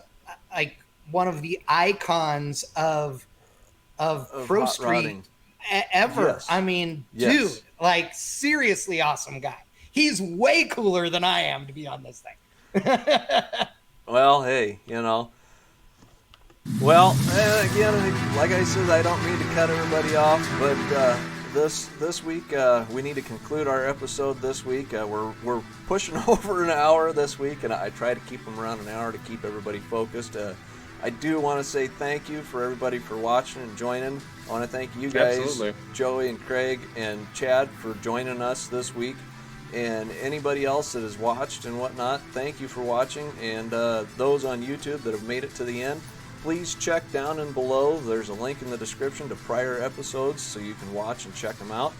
like one of the icons of Pro hot Street rodding. Ever. Yes. I mean, Yes. dude, like, seriously awesome guy. He's way cooler than I am to be on this thing. Well, hey, Well, again, like I said, I don't mean to cut everybody off, but this week we need to conclude our episode this week. We're pushing over an hour this week, and I try to keep them around an hour to keep everybody focused. I do want to say thank you for everybody for watching and joining. I want to thank you guys, Absolutely. Joey and Craig and Chad, for joining us this week. And anybody else that has watched and whatnot, thank you for watching. And those on YouTube that have made it to the end, please check down and below. There's a link in the description to prior episodes so you can watch and check them out.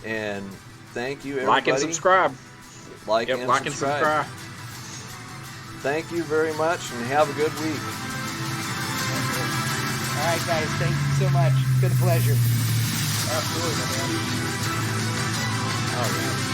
And thank you, everybody. Like and subscribe. Like Yep, and like and subscribe. subscribe. Thank you very much, and have a good week. All right, guys, thank you so much. It's been a pleasure. Absolutely, man. All right.